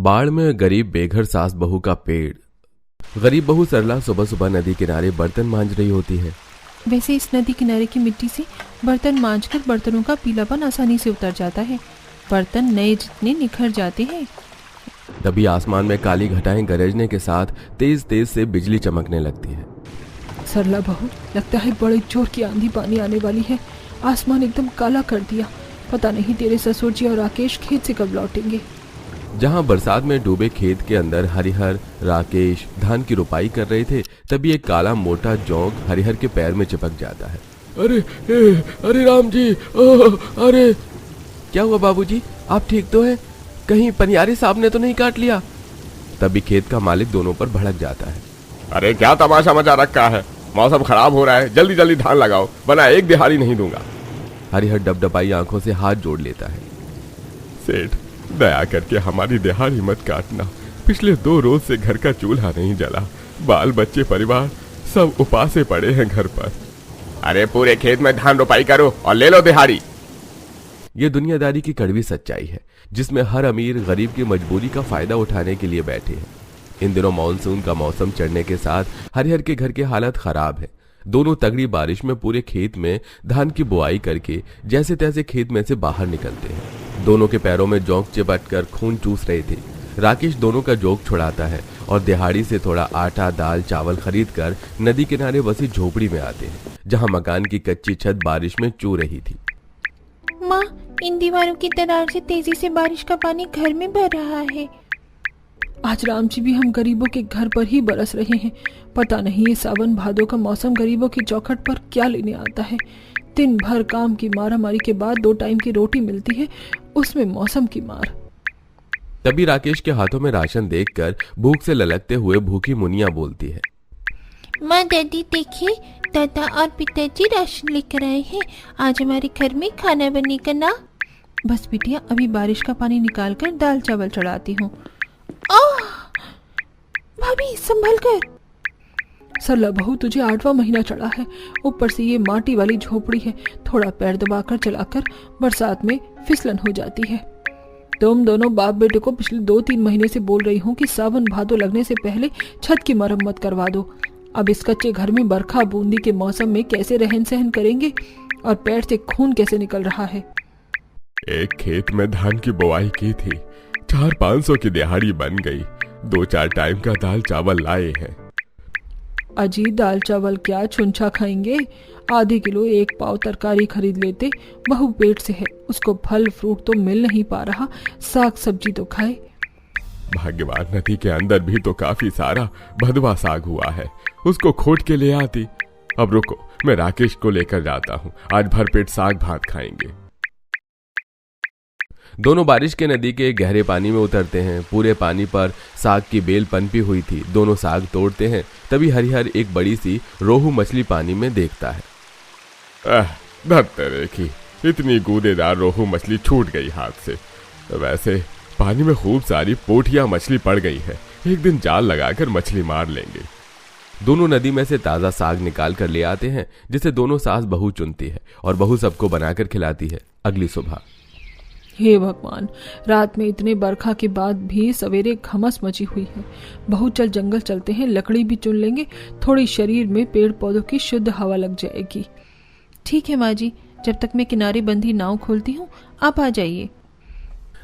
बाढ़ में गरीब बेघर सास बहू का पेड़। गरीब बहू सरला सुबह सुबह नदी किनारे बर्तन मांज रही होती है। वैसे इस नदी किनारे की मिट्टी से बर्तन मांजकर बर्तनों का पीलापन आसानी से उतर जाता है। बर्तन नए जितने निखर जाते हैं। तभी आसमान में काली घटाएं गरजने के साथ तेज तेज से बिजली चमकने लगती है। सरला बहू, लगता है बड़े जोर की आंधी पानी आने वाली है। आसमान एकदम काला कर दिया। पता नहीं तेरे ससुर जी और राकेश खेत से कब लौटेंगे। जहां बरसात में डूबे खेत के अंदर हरिहर राकेश धान की रुपाई कर रहे थे, तभी एक काला मोटा जोंक हरिहर के पैर में चिपक जाता है। अरे राम जी, अरे क्या हुआ बाबूजी, आप ठीक तो हैं? कहीं पनियारी साहब ने तो नहीं काट लिया? तभी खेत का मालिक दोनों पर भड़क जाता है। अरे क्या तमाशा मचा रखा है, मौसम खराब हो रहा है, जल्दी जल्दी धान लगाओ वरना एक दिहाड़ी नहीं दूंगा। हरिहर डबडबाई आंखों से हाथ जोड़ लेता है। सेठ, दया करके हमारी दिहाड़ी मत काटना। पिछले 2 रोज से घर का चूल्हा नहीं जला, बाल बच्चे परिवार सब उपासे पड़े हैं घर पर। अरे पूरे खेत में धान रोपाई करो और ले लो दिहाड़ी। ये दुनियादारी की कड़वी सच्चाई है, जिसमें हर अमीर गरीब की मजबूरी का फायदा उठाने के लिए बैठे हैं। इन दिनों मानसून का मौसम चढ़ने के साथ हरिहर के घर के हालत खराब है। दोनों तगड़ी बारिश में पूरे खेत में धान की बुआई करके जैसे तैसे खेत में से बाहर निकलते हैं। दोनों के पैरों में जोंक चिपट कर खून चूस रहे थे। राकेश दोनों का जोक छुड़ाता है और दिहाड़ी से थोड़ा आटा दाल चावल खरीद कर नदी किनारे बसी झोपड़ी में आते हैं, जहां मकान की कच्ची छत बारिश में चू रही थी। माँ, इन दीवारों की दरार से तेजी से बारिश का पानी घर में भर रहा है। आज राम जी भी हम गरीबों के घर पर ही बरस रहे हैं। पता नहीं ये सावन भादों का मौसम गरीबों की चौखट पर क्या लेने आता है। दिन भर काम की मारामारी के बाद 2 टाइम की रोटी मिलती है, उसमें मौसम की मार। तभी राकेश के हाथों में राशन देखकर भूख से ललकते हुए भूखी मुनिया बोलती है। माँ, दादी देखिए, दादा और पिताजी राशन लेकर आए हैं। आज हमारे घर में खाना बनेगा ना। बस बिटिया, अभी बारिश का पानी निकालकर दाल चावल चढ़ाती हूँ। भाभी, संभल कर। सरला बहू, तुझे 8वां महीना चढ़ा है, ऊपर से ये माटी वाली झोपड़ी है। थोड़ा पैर दबाकर चलाकर बरसात में फिसलन हो जाती है। तुम दोनों बाप बेटे को पिछले 2-3 महीने से बोल रही हूँ कि सावन भादो लगने से पहले छत की मरम्मत करवा दो। अब इस कच्चे घर में बरखा बूंदी के मौसम में कैसे रहन सहन करेंगे और पैर से खून कैसे निकल रहा है। एक खेत में धान की बुआई की थी, 400-500 की दिहाड़ी बन गई। 2-4 टाइम का दाल चावल लाए हैं। अजी, दाल चावल क्या छुंछा खाएंगे? आधे किलो 1 पाव तरकारी खरीद लेते। बहू पेट से है, उसको फल फ्रूट तो मिल नहीं पा रहा, साग सब्जी तो खाए। भाग्यवान नदी के अंदर भी तो काफी सारा भदवा साग हुआ है, उसको खोट के ले आती। अब रुको, मैं राकेश को लेकर जाता हूँ, आज भरपेट साग भात खाएंगे। दोनों बारिश के नदी के गहरे पानी में उतरते हैं। पूरे पानी पर साग की बेल पनपी हुई थी। दोनों साग तोड़ते हैं। तभी हरिहर एक बड़ी सी रोहू मछली पानी में देखता है। धत्ते की, इतनी गूदेदार रोहू मछली छूट गई हाथ से। वैसे पानी में खूब सारी पोठिया मछली पड़ गई है, एक दिन जाल लगाकर मछली मार लेंगे। दोनों नदी में से ताजा साग निकाल कर ले आते हैं, जिसे दोनों सास बहू चुनती है और बहू सबको बनाकर खिलाती है। अगली सुबह, हे भगवान, रात में इतने बरखा के बाद भी सवेरे घमस मची हुई है। बहू, चल जंगल चलते हैं, लकड़ी भी चुन लेंगे, थोड़ी शरीर में पेड़ पौधों की शुद्ध हवा लग जाएगी। ठीक है माँ जी, जब तक मैं किनारे बंधी नाव खोलती हूँ, आप आ जाइए।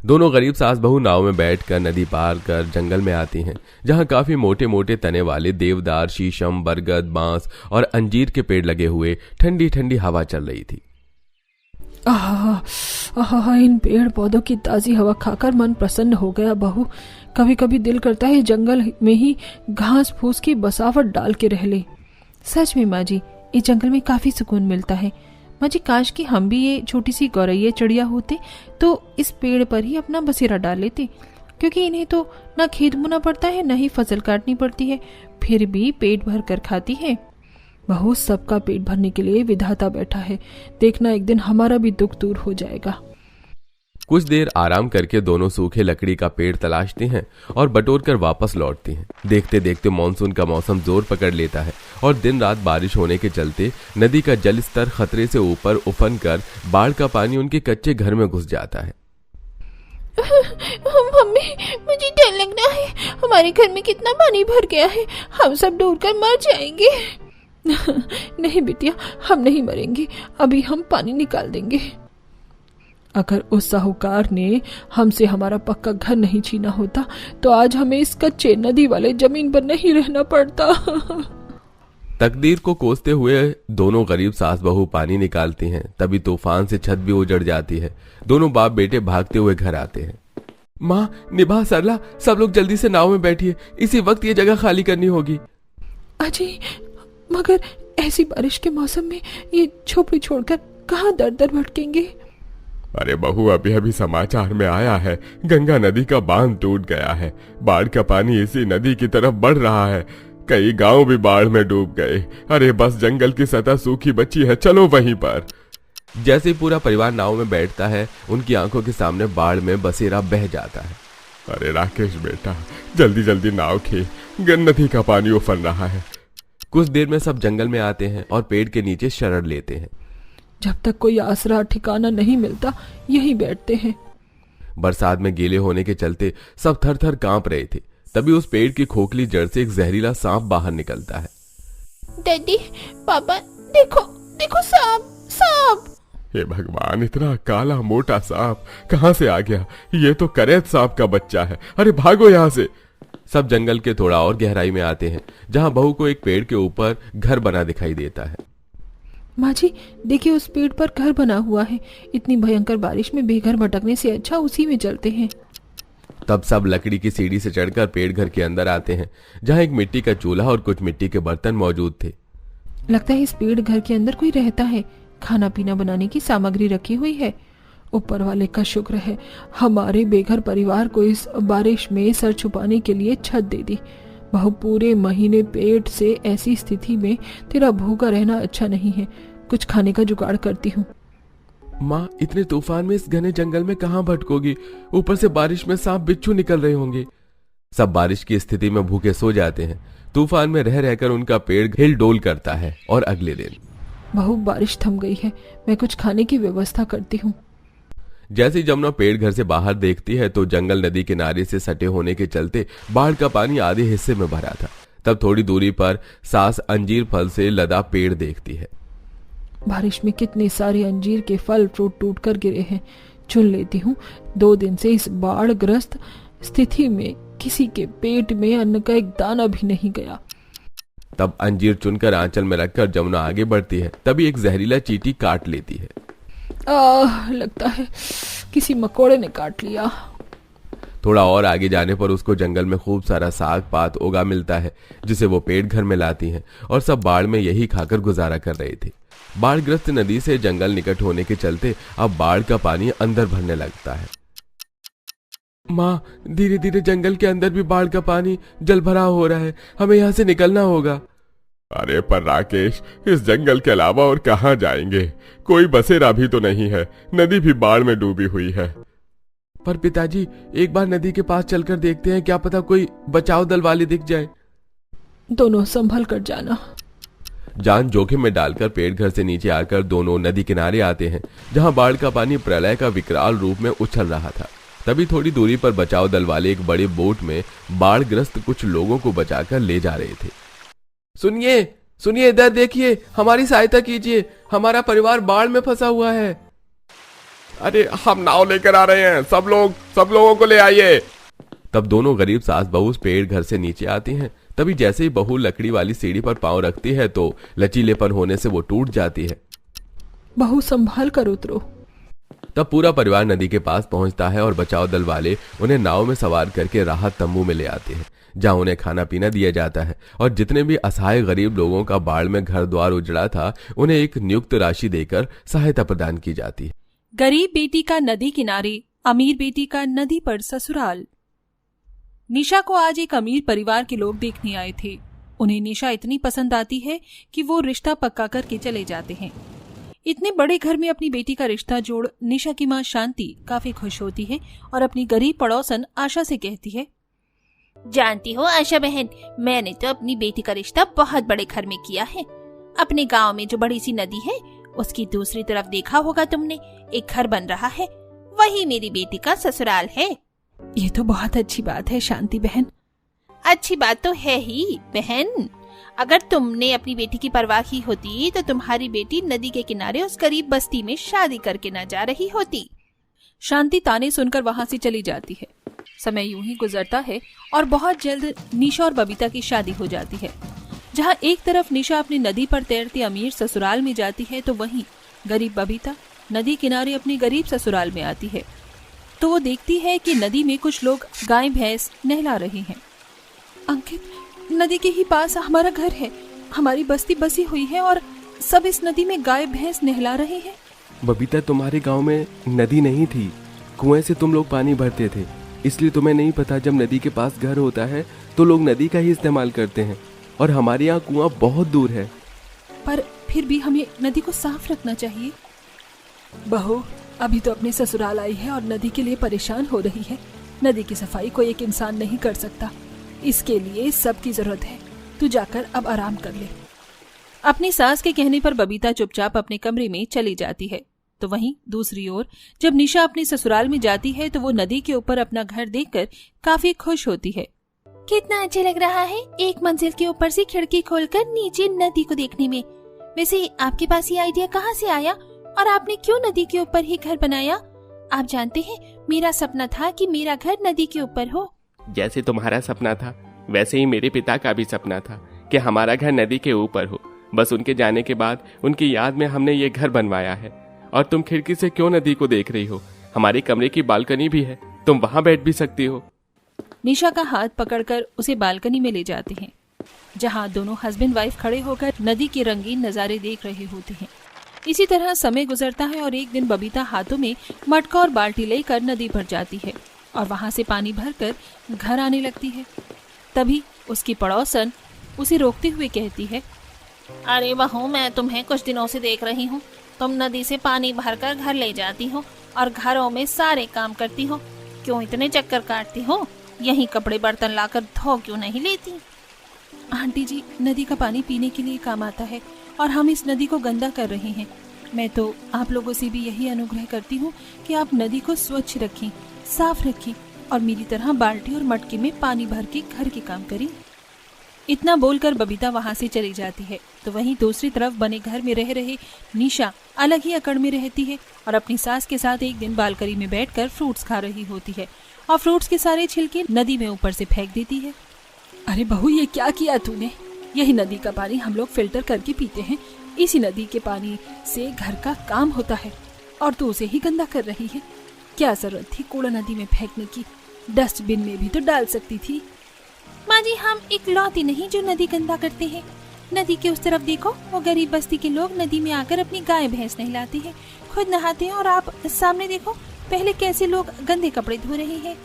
दोनों गरीब सास बहू नाव में बैठकर नदी पार कर जंगल में आती हैं, जहां काफी मोटे मोटे तने वाले देवदार, शीशम, बरगद, बांस और अंजीर के पेड़ लगे हुए ठंडी ठंडी हवा चल रही थी। इन पेड़ पौधों की ताजी हवा खाकर मन प्रसन्न हो गया बहू। कभी कभी दिल करता है जंगल में ही घास फूस की बसावट डाल के रह ले। सच में माँ जी, इस जंगल में काफी सुकून मिलता है। माँ जी, काश कि हम भी ये छोटी सी गौरैया चिड़िया होते तो इस पेड़ पर ही अपना बसेरा डाल लेते, क्योंकि इन्हें तो ना खेत बोना पड़ता है, ना ही फसल काटनी पड़ती है, फिर भी पेट भर कर खाती है। बहू, सबका पेट भरने के लिए विधाता बैठा है, देखना एक दिन हमारा भी दुख दूर हो जाएगा। कुछ देर आराम करके दोनों सूखे लकड़ी का पेड़ तलाशते हैं और बटोर कर वापस लौटते हैं। देखते देखते मानसून का मौसम जोर पकड़ लेता है और दिन रात बारिश होने के चलते नदी का जल स्तर खतरे से ऊपर उफन कर बाढ़ का पानी उनके कच्चे घर में घुस जाता है। मम्मी, मुझे डर हमारे घर में कितना पानी भर गया है, हम सब डूबकर मर जाएंगे। नहीं बिटिया, हम नहीं मरेंगे, अभी हम पानी निकाल देंगे। अगर उस साहूकार ने हमसे हमारा पक्का घर नहीं छीना होता तो आज हमें इस कच्चे नदी वाले जमीन पर नहीं रहना पड़ता। तकदीर को कोसते हुए दोनों गरीब सास बहू पानी निकालती हैं। तभी तूफान से छत भी उजड़ जाती है। दोनों बाप बेटे भागते हुए घर आते हैं। माँ, निभा, सरला, सब लोग जल्दी से नाव में बैठिए, इसी वक्त ये जगह खाली करनी होगी। अजी, मगर ऐसी बारिश के मौसम में ये झोपड़ी छोड़कर कहाँ दर दर भटकेंगे? अरे बहू, अभी अभी समाचार में आया है, गंगा नदी का बांध टूट गया है। बाढ़ का पानी इसी नदी की तरफ बढ़ रहा है। कई गांव भी बाढ़ में डूब गए। अरे बस जंगल की सतह सूखी बची है, चलो वहीं पर। जैसे ही पूरा परिवार नाव में बैठता है, उनकी आंखों के सामने बाढ़ में बसेरा बह जाता है। अरे राकेश बेटा, जल्दी जल्दी नाव खींच, नदी का पानी उफल रहा है। कुछ देर में सब जंगल में आते हैं और पेड़ के नीचे शरण लेते हैं। जब तक कोई आसरा ठिकाना नहीं मिलता यहीं बैठते हैं। बरसात में गीले होने के चलते सब थर थर कांप रहे थे। तभी उस पेड़ की खोखली जड़ से एक जहरीला सांप बाहर निकलता है। डैडी, पापा, देखो देखो, सांप सांप। हे भगवान, इतना काला मोटा सांप कहां से आ गया? ये तो करैत सांप का बच्चा है। अरे भागो यहाँ से। सब जंगल के थोड़ा और गहराई में आते हैं, जहां बहू को एक पेड़ के ऊपर घर बना दिखाई देता है। माँ जी, देखिए उस पेड़ पर घर बना हुआ है। इतनी भयंकर बारिश में बेघर भटकने से अच्छा उसी में चलते हैं। तब सब लकड़ी की सीढ़ी से चढ़कर पेड़ घर के अंदर आते हैं, जहां एक मिट्टी का चूल्हा और कुछ मिट्टी के बर्तन मौजूद थे। लगता है इस पेड़ घर के अंदर कोई रहता है। खाना पीना बनाने की सामग्री रखी हुई है। ऊपर वाले का शुक्र है, हमारे बेघर परिवार को इस बारिश में सर छुपाने के लिए छत दे दी। बहू, पूरे महीने पेट से ऐसी स्थिति में तेरा भूखा रहना अच्छा नहीं है। कुछ खाने का जुगाड़ करती हूँ। माँ, इतने तूफान में इस घने जंगल में कहाँ भटकोगी? ऊपर से बारिश में सांप बिच्छू निकल रहे होंगे। सब बारिश की स्थिति में भूखे सो जाते हैं। तूफान में रह रहकर उनका पेड़ हिल डोल करता है। और अगले दिन बहू, बारिश थम गई है, मैं कुछ खाने की व्यवस्था करती हूँ। जैसे ही जमुना पेड़ घर से बाहर देखती है तो जंगल नदी किनारे से सटे होने के चलते बाढ़ का पानी आधे हिस्से में भरा था। तब थोड़ी दूरी पर सास अंजीर फल से लदा पेड़ देखती है। बारिश में कितने सारे अंजीर के फल फ्रूट टूट कर गिरे हैं। चुन लेती हूँ। 2 दिन से इस बाढ़ ग्रस्त स्थिति में किसी के पेट में अन्न का एक दाना भी नहीं गया। तब अंजीर चुनकर आंचल में रखकर जमुना आगे बढ़ती है। तभी एक जहरीला चींटी काट लेती है। लगता है किसी मकोड़े ने काट लिया। थोड़ा और आगे जाने पर उसको जंगल में खूब सारा साग पात उगा मिलता है, जिसे वो पेट घर में लाती हैं और सब बाढ़ में यही खाकर गुजारा कर रहे थे। बाढ़ग्रस्त नदी से जंगल निकट होने के चलते अब बाढ़ का पानी अंदर भरने लगता है। माँ, धीरे धीरे जंगल के अंदर भी बाढ़ का पानी जल भराव हो रहा है, हमें यहाँ से निकलना होगा। अरे पर राकेश, इस जंगल के अलावा और कहाँ जाएंगे? कोई बसेरा भी तो नहीं है। नदी भी बाढ़ में डूबी हुई है। पर पिताजी, एक बार नदी के पास चलकर देखते हैं, क्या पता कोई बचाव दल वाले दिख जाए। दोनों संभल कर जाना। जान जोखिम में डालकर पेड़ घर से नीचे आकर दोनों नदी किनारे आते हैं, जहां बाढ़ का पानी प्रलय का विकराल रूप में उछल रहा था। तभी थोड़ी दूरी पर बचाव दल वाले एक बड़े बोट में बाढ़ग्रस्त कुछ लोगों को बचाकर ले जा रहे थे। सुनिए सुनिए, इधर देखिए, हमारी सहायता कीजिए, हमारा परिवार बाढ़ में फंसा हुआ है। अरे हम नाव लेकर आ रहे हैं, सब लोगों को ले आइए। तब दोनों गरीब सास बहू उस पेड़ घर से नीचे आती हैं। तभी जैसे ही बहू लकड़ी वाली सीढ़ी पर पांव रखती है तो लचीलेपन होने से वो टूट जाती है। बहू, संभाल कर उतरो। तब पूरा परिवार नदी के पास पहुंचता है और बचाव दल वाले उन्हें नाव में सवार करके राहत तंबू में ले आते हैं, जहां उन्हें खाना पीना दिया जाता है और जितने भी असहाय गरीब लोगों का बाढ़ में घर द्वार उजड़ा था उन्हें एक नियुक्त राशि देकर सहायता प्रदान की जाती है। गरीब बेटी का नदी किनारे, अमीर बेटी का नदी पर ससुराल। निशा को आज एक अमीर परिवार के लोग देखने आए थे। उन्हें निशा इतनी पसंद आती है कि वो रिश्ता पक्का करके चले जाते हैं। इतने बड़े घर में अपनी बेटी का रिश्ता जोड़ निशा की मां शांति काफी खुश होती है और अपनी गरीब पड़ोसन आशा से कहती है, जानती हो आशा बहन, मैंने तो अपनी बेटी का रिश्ता बहुत बड़े घर में किया है। अपने गांव में जो बड़ी सी नदी है उसकी दूसरी तरफ देखा होगा तुमने, एक घर बन रहा है, वही मेरी बेटी का ससुराल है। ये तो बहुत अच्छी बात है शांति बहन। अच्छी बात तो है ही बहन। अगर तुमने अपनी बेटी की परवाह की होती तो तुम्हारी बेटी नदी के किनारे उस गरीब बस्ती में शादी करके न जा रही होती। शांति ताने सुनकर वहां से चली जाती है। समय यूं ही गुजरता है और बहुत जल्द निशा और बबीता की शादी हो जाती है। जहां एक तरफ निशा अपनी नदी पर तैरती अमीर ससुराल में जाती है तो वहीं गरीब बबीता नदी किनारे अपनी गरीब ससुराल में आती है। तो वो देखती है कि नदी में कुछ लोग गाय भैंस नहला रहे हैं। अंकित, नदी के ही पास हमारा घर है, हमारी बस्ती बसी हुई है और सब इस नदी में गाय भैंस नहला रहे हैं। बबीता, तुम्हारे गांव में नदी नहीं थी, कुएं से तुम लोग पानी भरते थे, इसलिए तुम्हें नहीं पता जब नदी के पास घर होता है तो लोग नदी का ही इस्तेमाल करते हैं, और हमारे यहाँ कुआं बहुत दूर है। पर फिर भी हमें नदी को साफ रखना चाहिए। बहू, अभी तो अपने ससुराल आई है और नदी के लिए परेशान हो रही है। नदी की सफाई कोई एक इंसान नहीं कर सकता, इसके लिए सबकी जरूरत है। तू जाकर अब आराम कर ले। अपनी सास के कहने पर बबीता चुपचाप अपने कमरे में चली जाती है। तो वहीं दूसरी ओर जब निशा अपने ससुराल में जाती है तो वो नदी के ऊपर अपना घर देखकर काफी खुश होती है। कितना अच्छा लग रहा है एक मंजिल के ऊपर से खिड़की खोलकर नीचे नदी को देखने में। वैसे आपके पास ये आइडिया कहाँ से आया और आपने क्यों नदी के ऊपर ही घर बनाया? आप जानते हैं मेरा सपना था कि मेरा घर नदी के ऊपर हो। जैसे तुम्हारा सपना था वैसे ही मेरे पिता का भी सपना था कि हमारा घर नदी के ऊपर हो। बस उनके जाने के बाद उनकी याद में हमने ये घर बनवाया है। और तुम खिड़की से क्यों नदी को देख रही हो? हमारे कमरे की बालकनी भी है, तुम वहां बैठ भी सकती हो। निशा का हाथ पकड़कर उसे बालकनी में ले जाते हैं, जहां दोनों हस्बैंड वाइफ खड़े होकर नदी के रंगीन नजारे देख रहे होते हैं। इसी तरह समय गुजरता है और एक दिन बबीता हाथों में मटका और बाल्टी लेकर नदी पर जाती है और वहां से पानी भरकर घर आने लगती है। तभी उसकी पड़ोसन उसे रोकते हुए कहती है, अरे बहू, मैं तुम्हें कुछ दिनों से देख रही हूँ। तुम नदी से पानी भरकर घर ले जाती हो और घरों में सारे काम करती हो। क्यों इतने चक्कर काटती हो? यहीं कपड़े बर्तन लाकर धो क्यों नहीं लेती? आंटी जी, नदी का पानी पीने के लिए काम आता है और हम इस नदी को गंदा कर रहे हैं। मैं तो आप लोगों से भी यही अनुग्रह करती हूँ कि आप नदी को स्वच्छ रखें, साफ रखें और मेरी तरह बाल्टी और मटके में पानी भर के घर के काम करें। इतना बोलकर बबीता वहां से चली जाती है। तो वहीं दूसरी तरफ बने घर में रह रहे निशा अलग ही अकड़ में रहती है और अपनी सास के साथ एक दिन बालकनी में बैठकर फ्रूट्स खा रही होती है और फ्रूट्स के सारे छिलके नदी में ऊपर से फेंक देती है। अरे बहू, ये क्या किया तूने? यही नदी का पानी हम लोग फिल्टर करके पीते हैं। इसी नदी के पानी से घर का काम होता है और तू उसे ही गंदा कर रही है। क्या जरूरत थी कूड़ा नदी में फेंकने की? डस्टबिन में भी तो डाल सकती थी। माँ जी, हम इकलौते नहीं जो नदी गंदा करते हैं। नदी के उस तरफ देखो, वो गरीब बस्ती के लोग नदी में आकर अपनी गाय भैंस नहलाते हैं, खुद नहाते हैं, और आप सामने देखो पहले कैसे लोग गंदे कपड़े धो रहे हैं।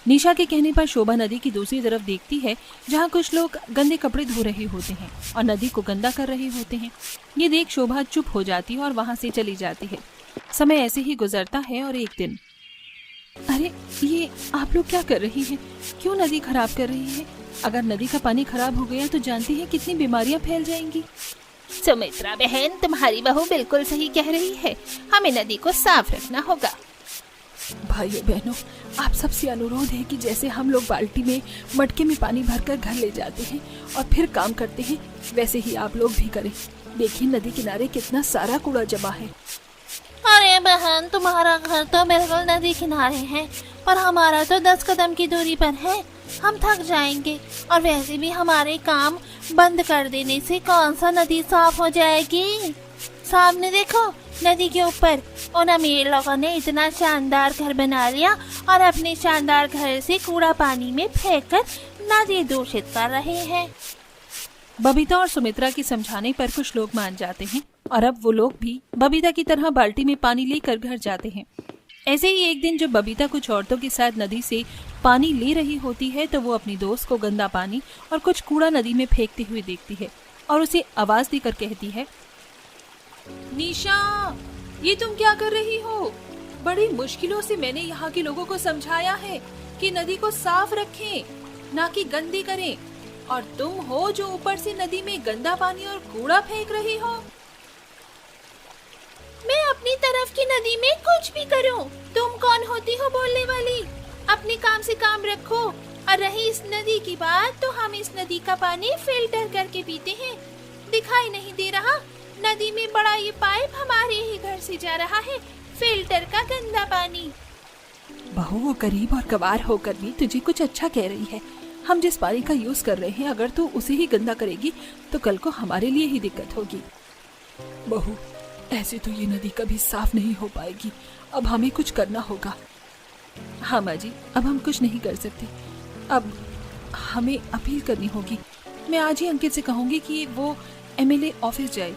निशा के कहने पर शोभा नदी की दूसरी तरफ देखती है, जहाँ कुछ लोग गंदे कपड़े धो रहे होते हैं और नदी को गंदा कर रहे होते हैं। ये देख शोभा चुप हो जाती है और वहाँ से चली जाती है। समय ऐसे ही गुजरता है और एक दिन, अरे ये आप लोग क्या कर रही हैं? क्यों नदी खराब कर रही है? अगर नदी का पानी खराब हो गया तो जानती है कितनी बीमारियां फैल जाएंगी। सुमित्रा बहन, तुम्हारी बहू बिल्कुल सही कह रही है। हमें नदी को साफ रखना होगा। भाइयों बहनों, आप सबसे अनुरोध है कि जैसे हम लोग बाल्टी में मटके में पानी भरकर घर ले जाते हैं और फिर काम करते हैं, वैसे ही आप लोग भी करें। देखिए नदी किनारे कितना सारा कूड़ा जमा है। अरे बहन, तुम्हारा घर तो बिल्कुल नदी किनारे है, पर हमारा तो 10 कदम की दूरी पर है। हम थक जाएंगे और वैसे भी हमारे काम बंद कर देने से कौन सा नदी साफ हो जाएगी। सामने देखो, नदी के ऊपर उन अमीर लोगों ने इतना शानदार घर बना लिया और अपने शानदार घर से कूड़ा पानी में फेंककर नदी दूषित कर रहे हैं। बबीता और सुमित्रा के समझाने पर कुछ लोग मान जाते हैं और अब वो लोग भी बबीता की तरह बाल्टी में पानी लेकर घर जाते हैं। ऐसे ही एक दिन जब बबीता कुछ औरतों के साथ नदी से पानी ले रही होती है तो वो अपनी दोस्त को गंदा पानी और कुछ कूड़ा नदी में फेंकते हुए देखती है और उसे आवाज देकर कहती है, निशा, ये तुम क्या कर रही हो? बड़ी मुश्किलों से मैंने यहाँ के लोगों को समझाया है कि नदी को साफ रखें, ना कि गंदी करें, और तुम हो जो ऊपर से नदी में गंदा पानी और कूड़ा फेंक रही हो। मैं अपनी तरफ की नदी में कुछ भी करूं, तुम कौन होती हो बोलने वाली? अपने काम से काम रखो और और रही इस नदी की बात, तो हम इस नदी का पानी फिल्टर करके पीते हैं। दिखाई नहीं दे रहा, नदी में बड़ा ये पाइप हमारे ही घर से जा रहा है, फिल्टर का गंदा पानी। बहू, वो गरीब और गवार होकर भी तुझे कुछ अच्छा कह रही है। हम जिस पानी का यूज कर रहे हैं, अगर तू उसे ही गंदा करेगी तो कल को हमारे लिए ही दिक्कत होगी। बहू, ऐसे तो ये नदी कभी साफ नहीं हो पाएगी। अब हमें कुछ करना होगा। हाँ माँ जी, अब हम कुछ नहीं कर सकते। अब हमें अपील करनी होगी। मैं आज ही अंकित से कहूंगी कि वो एमएलए ऑफिस जाए।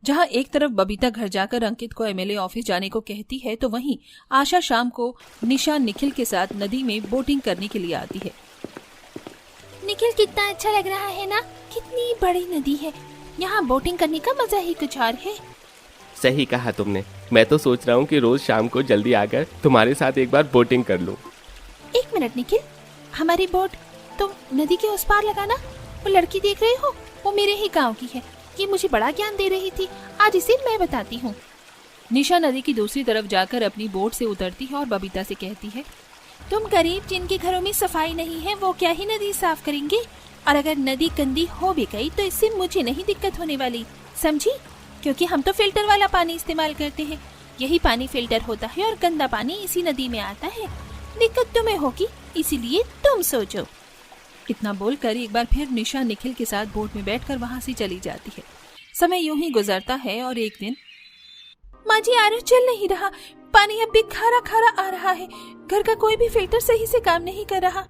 जहाँ एक तरफ बबीता घर जाकर अंकित को एमएलए ऑफिस जाने को कहती है, तो वहीं आशा शाम को निशा निखिल के साथ नदी में बोटिंग करने के लिए आती है। निखिल, कितना अच्छा लग रहा है ना, कितनी बड़ी नदी है, यहाँ बोटिंग करने का मजा ही कुछ और है। सही कहा तुमने। मैं तो सोच रहा हूँ कि रोज शाम को जल्दी आकर तुम्हारे साथ एक बार बोटिंग कर लूँ। एक मिनट निखिल, हमारी बोट तुम नदी के उस पार लगाना। वो लड़की देख रहे हो, वो मेरे ही गांव की है। ये मुझे बड़ा ज्ञान दे रही थी, आज इसे मैं बताती हूँ। निशा नदी की दूसरी तरफ जाकर अपनी बोट से उतरती है और बबीता से कहती है, तुम गरीब जिनके घरों में सफाई नहीं है, वो क्या ही नदी साफ करेंगे। और अगर नदी गंदी हो भी गई तो इससे मुझे नहीं दिक्कत होने वाली, समझी? क्योंकि हम तो फिल्टर वाला पानी इस्तेमाल करते हैं। यही पानी फिल्टर होता है और गंदा पानी इसी नदी में आता है। दिक्कत तुम्हें होगी, इसीलिए तुम सोचो। इतना बोलकर एक बार फिर निशा निखिल के साथ बोट में बैठकर वहां से चली जाती है। समय यूं ही गुजरता है और एक दिन, माँ जी, आर चल नहीं रहा, पानी अब भी खारा खारा आ रहा है। घर का कोई भी फिल्टर सही से काम नहीं कर रहा।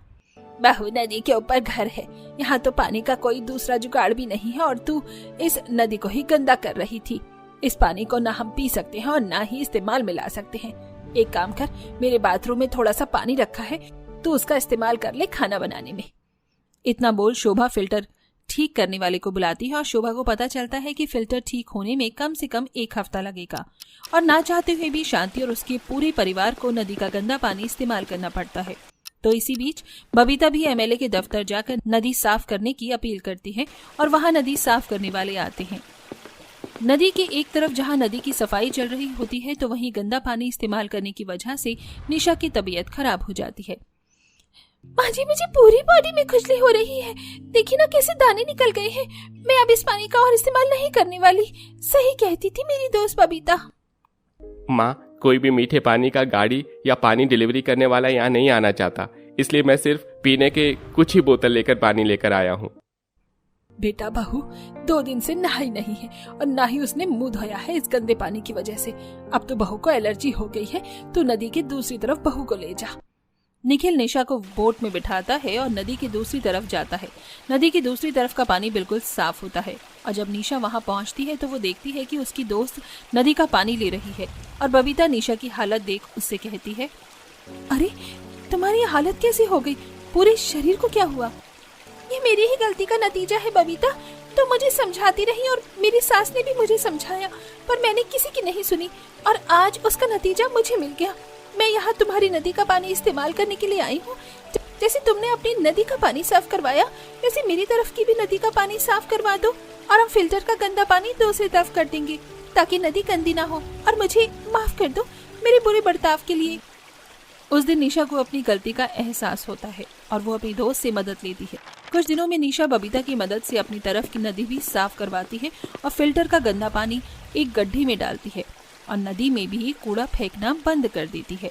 बहू, नदी के ऊपर घर है, यहाँ तो पानी का कोई दूसरा जुगाड़ भी नहीं है और तू इस नदी को ही गंदा कर रही थी। इस पानी को ना हम पी सकते हैं और ना ही इस्तेमाल में ला सकते हैं। एक काम कर, मेरे बाथरूम में थोड़ा सा पानी रखा है, तू उसका इस्तेमाल कर ले खाना बनाने में। इतना बोल शोभा फिल्टर ठीक करने वाले को बुलाती है और शोभा को पता चलता है कि फिल्टर ठीक होने में कम से कम 1 हफ्ता लगेगा और ना चाहते हुए भी शांति और उसके पूरे परिवार को नदी का गंदा पानी इस्तेमाल करना पड़ता है। तो इसी बीच बबीता भी एमएलए के दफ्तर जाकर नदी साफ करने की अपील करती है और वहां नदी साफ करने वाले आते हैं। नदी के एक तरफ जहां नदी की सफाई चल रही होती है, तो वहीं गंदा पानी इस्तेमाल करने की वजह से निशा की तबीयत खराब हो जाती है। माँ जी, मुझे पूरी बॉडी में खुजली हो रही है, देखिए ना कैसे दाने निकल गए हैं। मैं अब इस पानी का और इस्तेमाल नहीं करने वाली। सही कहती थी मेरी दोस्त बबीता। माँ, कोई भी मीठे पानी का गाड़ी या पानी डिलीवरी करने वाला यहाँ नहीं आना चाहता, इसलिए मैं सिर्फ पीने के कुछ ही बोतल लेकर पानी लेकर आया हूँ। बेटा, बहू 2 दिन से नहाई नहीं है और ना ही उसने मुंह धोया है इस गंदे पानी की वजह से। अब तो बहू को एलर्जी हो गई है, तो नदी के दूसरी तरफ बहू को ले जा। निखिल निशा को बोट में बिठाता है और नदी की दूसरी तरफ जाता है। नदी की दूसरी तरफ का पानी बिल्कुल साफ होता है और जब निशा वहां पहुंचती है तो वो देखती है कि उसकी दोस्त नदी का पानी ले रही है और बबीता निशा की हालत देख उससे कहती है, अरे तुम्हारी हालत कैसी हो गई? पूरे शरीर को क्या हुआ? ये मेरी ही गलती का नतीजा है बबीता। तो मुझे समझाती रही और मेरी सास ने भी मुझे समझाया, पर मैंने किसी की नहीं सुनी और आज उसका नतीजा मुझे मिल गया। मैं यहाँ तुम्हारी नदी का पानी इस्तेमाल करने के लिए आई हूँ। जैसे तुमने अपनी नदी का पानी साफ करवाया, वैसे मेरी तरफ की भी नदी का पानी साफ करवा दो और हम फिल्टर का गंदा पानी दूसरी तरफ कर देंगे ताकि नदी गंदी ना हो। और मुझे माफ कर दो मेरे बुरे बर्ताव के लिए। उस दिन निशा को अपनी गलती का एहसास होता है और वो अपनी दोस्त से मदद लेती है। कुछ दिनों में निशा बबीता की मदद से अपनी तरफ की नदी भी साफ करवाती है और फिल्टर का गंदा पानी एक गड्ढे में डालती है और नदी में भी कूड़ा फेंकना बंद कर देती है।